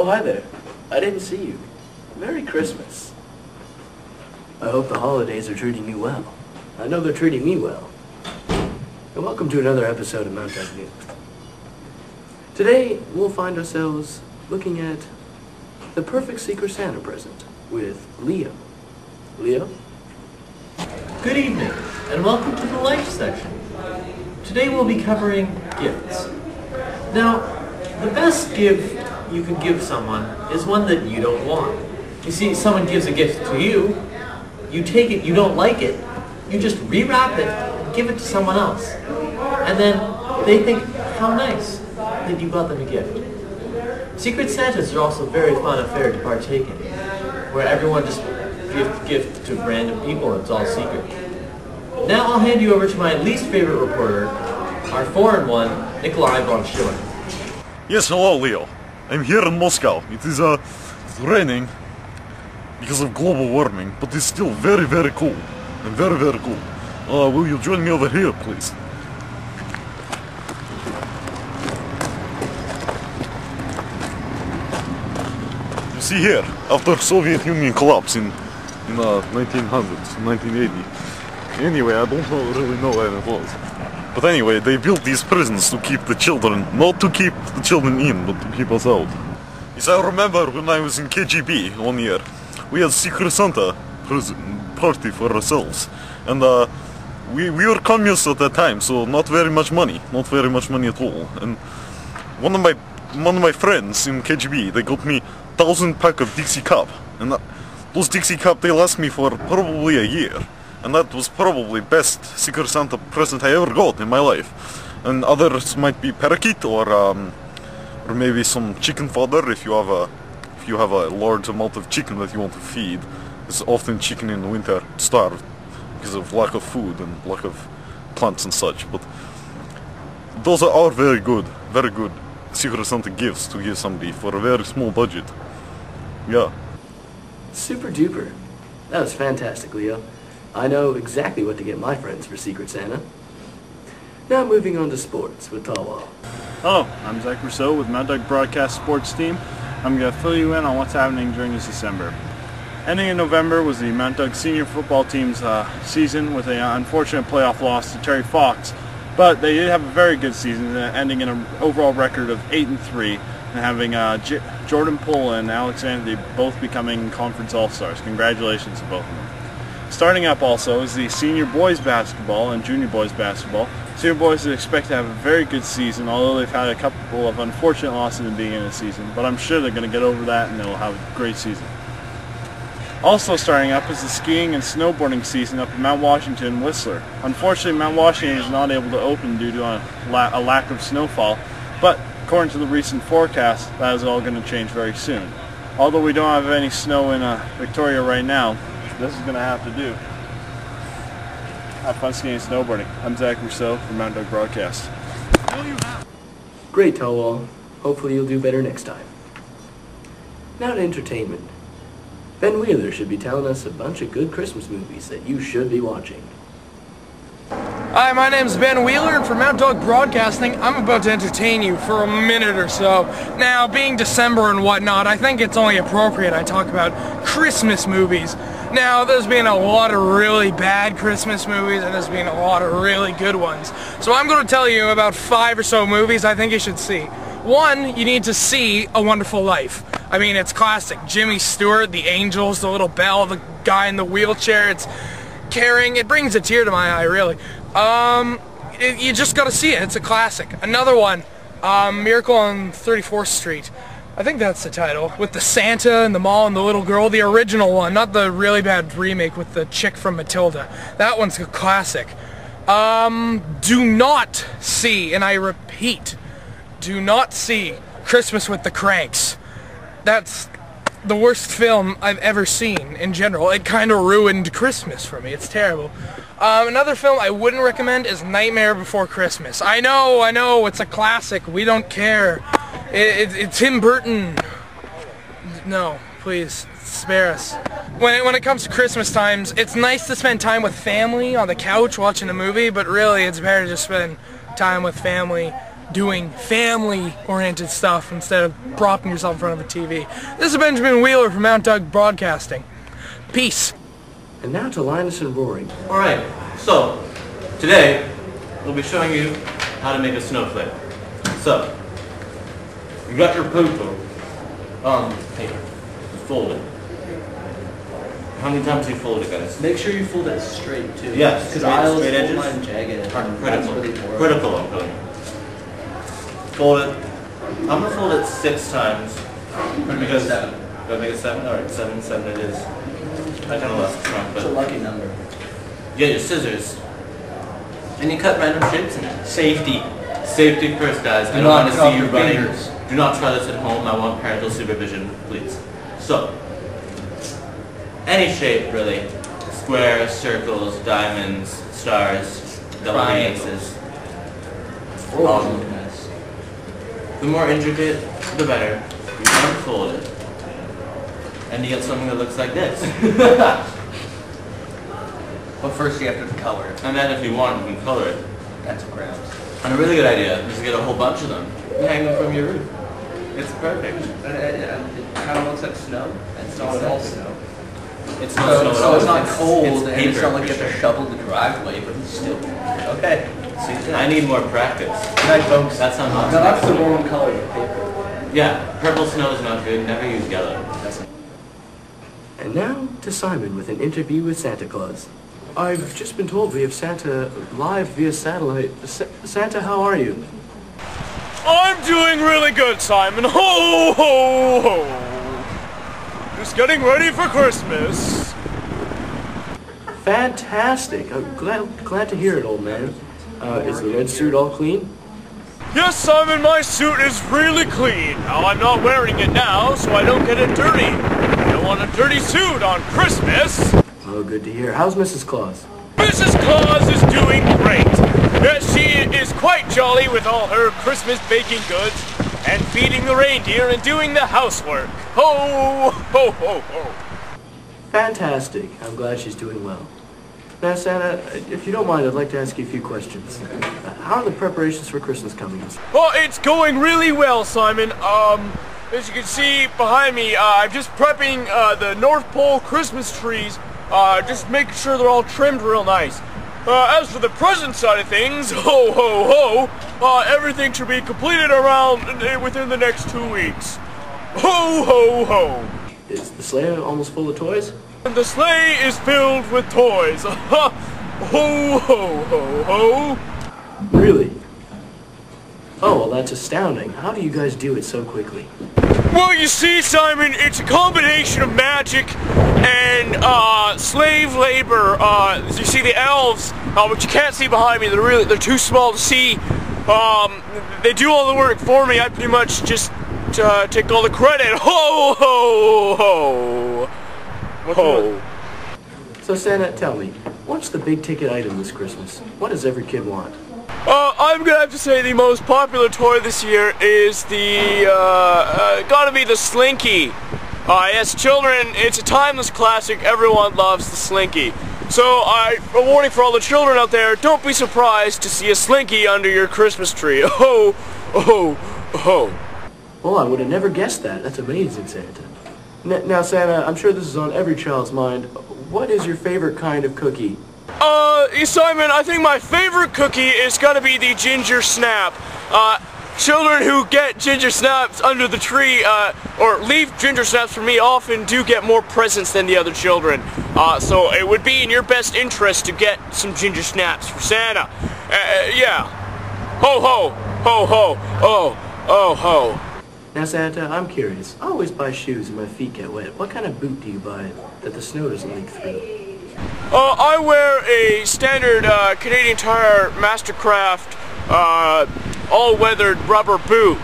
Oh, hi there. I didn't see you. Merry Christmas. I hope the holidays are treating you well. I know they're treating me well. And welcome to another episode of Mount Dog News. Today, we'll find ourselves looking at the perfect Secret Santa present with Leo. Leo? Good evening, and welcome to the Life section. Today we'll be covering gifts. Now, the best gift you can give someone is one that you don't want. You see, someone gives a gift to you, you take it, you don't like it, you just rewrap it, and give it to someone else. And then they think, how nice that you got them a gift. Secret Santas are also a very fun affair to partake in, where everyone just gives gifts to random people and it's all secret. Now I'll hand you over to my least favorite reporter, our foreign one, Nikolai von Schiller. Yes, hello Leo. I'm here in Moscow. It is raining because of global warming, but it's still very, very cool. And very, very cool. Will you join me over here, please? You see here, after Soviet Union collapse in 1900s, 1980. Anyway, I don't really know when it was. But anyway, they built these prisons to keep the children, not to keep the children in, but to keep us out. Yes, I remember when I was in KGB 1 year, we had Secret Santa party for ourselves. And we were communists at that time, so not very much money at all. And one of my friends in KGB, they got me 1,000 pack of Dixie Cup. And those Dixie Cup, they last me for probably a year. And that was probably best Secret Santa present I ever got in my life. And others might be parakeet or maybe some chicken fodder if you have a large amount of chicken that you want to feed. It's often chicken in the winter starve because of lack of food and lack of plants and such. But those are very good Secret Santa gifts to give somebody for a very small budget. Yeah. Super duper. That was fantastic, Leo. I know exactly what to get my friends for Secret Santa. Now moving on to sports with Talwal. Hello, I'm Zach Rousseau with Mount Dog Broadcast Sports Team. I'm going to fill you in on what's happening during this December. Ending in November was the Mount Dog senior football team's season with an unfortunate playoff loss to Terry Fox. But they did have a very good season, ending in an overall record of 8-3 and having Jordan Poole and Alex Anthony both becoming conference all-stars. Congratulations to both of them. Starting up also is the senior boys basketball and junior boys basketball. Senior boys expect to have a very good season, although they've had a couple of unfortunate losses in the beginning of the season. But I'm sure they're going to get over that and they'll have a great season. Also starting up is the skiing and snowboarding season up at Mount Washington, Whistler. Unfortunately, Mount Washington is not able to open due to a lack of snowfall, but according to the recent forecast, that is all going to change very soon. Although we don't have any snow in Victoria right now, this is going to have to do. Have fun skiing and snowboarding. I'm Zach Rousseau from Mount Dog Broadcast. Great, Talwal. Hopefully you'll do better next time. Now to entertainment. Ben Wheeler should be telling us a bunch of good Christmas movies that you should be watching. Hi, my name's Ben Wheeler, and for Mount Dog Broadcasting, I'm about to entertain you for a minute or so. Now, being December and whatnot, I think it's only appropriate I talk about Christmas movies. Now, there's been a lot of really bad Christmas movies, and there's been a lot of really good ones. So I'm going to tell you about 5 or so movies I think you should see. One, you need to see A Wonderful Life. I mean, it's classic. Jimmy Stewart, the angels, the little bell, the guy in the wheelchair, it's caring. It brings a tear to my eye, really. You just gotta see it. It's a classic. Another one, Miracle on 34th Street. I think that's the title. With the Santa and the mall and the little girl. The original one, not the really bad remake with the chick from Matilda. That one's a classic. Do not see, and I repeat, do not see Christmas with the Cranks. That's the worst film I've ever seen in general. It kind of ruined Christmas for me. It's terrible. Another film I wouldn't recommend is Nightmare Before Christmas. I know, it's a classic. We don't care. It's Tim Burton. No, please, spare us. When it comes to Christmas times, it's nice to spend time with family on the couch watching a movie, but really it's better to spend time with family doing family-oriented stuff instead of propping yourself in front of a TV. This is Benjamin Wheeler from Mount Doug Broadcasting. Peace. And now to Linus and Rory. Alright, so today we'll be showing you how to make a snowflake. So, you got your poo-poo on paper. Fold it. How many times do you fold it, guys? Make sure you fold it straight, too. Yes, because I always straight fold edges mine jagged. are That's critical. really boring. Critical, I'm telling you. Fold it. I'm gonna fold it 6 times. Because 7. Gotta make it 7? Alright, 7 it is. I kinda lost count, It's a but lucky number. you get your scissors. And you cut random shapes in it. Safety. Safety first, guys. I don't want to see you running. Do not try this at home. I want parental supervision, please. So, any shape, really. Squares, circles, diamonds, stars, double penises. The more intricate, the better. You unfold it. And you get something that looks like this. But first you have to color it. And then if you want, you can color it. That's grounds. And a really good idea is to get a whole bunch of them and hang them from your roof. It's perfect. It kind of looks like snow. It's not all snow. It's not snow at all. So it's not cold, It's and it's paper, not like you for have to sure. shovel the driveway, but it's still... Okay. See, I need more practice. Good night, folks. That's how much. No, that's the wrong color of paper. Yeah, purple snow is not good. Never use yellow. And now to Simon with an interview with Santa Claus. I've just been told we have Santa live via satellite. Santa, how are you? I'm doing really good, Simon. Ho, ho, ho. Just getting ready for Christmas. Fantastic. I'm glad to hear it, old man. Is the red suit all clean? Yes, Simon, my suit is really clean. Now, I'm not wearing it now, so I don't get it dirty. I don't want a dirty suit on Christmas. Oh, good to hear. How's Mrs. Claus? Mrs. Claus is doing great. Yes, she is quite jolly with all her Christmas baking goods and feeding the reindeer and doing the housework. Ho, ho, ho, ho. Fantastic. I'm glad she's doing well. Now, Santa, if you don't mind, I'd like to ask you a few questions. How are the preparations for Christmas coming? Well, it's going really well, Simon. As you can see behind me, I'm just prepping the North Pole Christmas trees. Just making sure they're all trimmed real nice. As for the present side of things, ho ho ho, everything should be completed within the next 2 weeks. Ho ho ho. Is the sleigh almost full of toys? And the sleigh is filled with toys. Ho ho ho ho. Really? Oh, well, that's astounding. How do you guys do it so quickly? Well, you see, Simon, it's a combination of magic and slave labor. You see the elves, which you can't see behind me. They're too small to see. They do all the work for me. I pretty much just take all the credit. Ho ho ho ho. So, Santa, tell me, what's the big ticket item this Christmas? What does every kid want? I'm gonna have to say the most popular toy this year is the, gotta be the Slinky. Yes, children, it's a timeless classic. Everyone loves the Slinky. So, a warning for all the children out there, don't be surprised to see a Slinky under your Christmas tree. Ho, ho, ho. Well, I would have never guessed that. That's amazing, Santa. Now, Santa, I'm sure this is on every child's mind. What is your favorite kind of cookie? Simon, I think my favorite cookie is gotta be the ginger snap. Children who get ginger snaps under the tree, or leave ginger snaps for me, often do get more presents than the other children. So it would be in your best interest to get some ginger snaps for Santa. Yeah. Ho ho, ho ho, oh ho. Now, Santa, I'm curious. I always buy shoes and my feet get wet. What kind of boot do you buy that the snow doesn't leak through? I wear a standard Canadian Tire Mastercraft all-weathered rubber boot.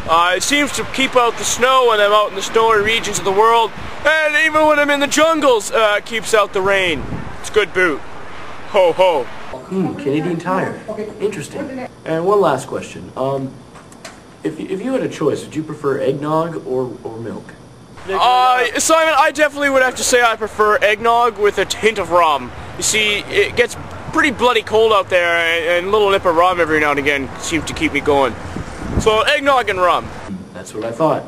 It seems to keep out the snow when I'm out in the snowy regions of the world, and even when I'm in the jungles, it keeps out the rain. It's a good boot. Ho ho. Canadian Tire. Interesting. And one last question. If you had a choice, would you prefer eggnog or milk? Simon, I definitely would have to say I prefer eggnog with a hint of rum. You see, it gets pretty bloody cold out there, and a little nip of rum every now and again seems to keep me going. So eggnog and rum. That's what I thought.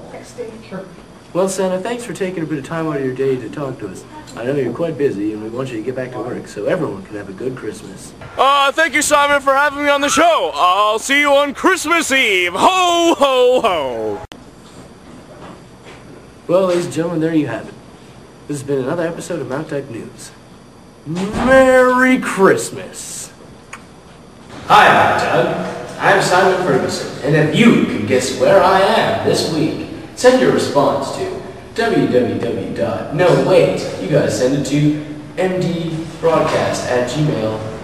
Well, Santa, thanks for taking a bit of time out of your day to talk to us. I know you're quite busy, and we want you to get back to work so everyone can have a good Christmas. Thank you, Simon, for having me on the show. I'll see you on Christmas Eve. Ho, ho, ho. Well, ladies and gentlemen, there you have it. This has been another episode of Mount Dyke News. Merry Christmas! Hi, I'm Doug. I'm Simon Ferguson, and if you can guess where I am this week, send your response to www. No, wait, you gotta send it to mdbroadcast@gmail.com.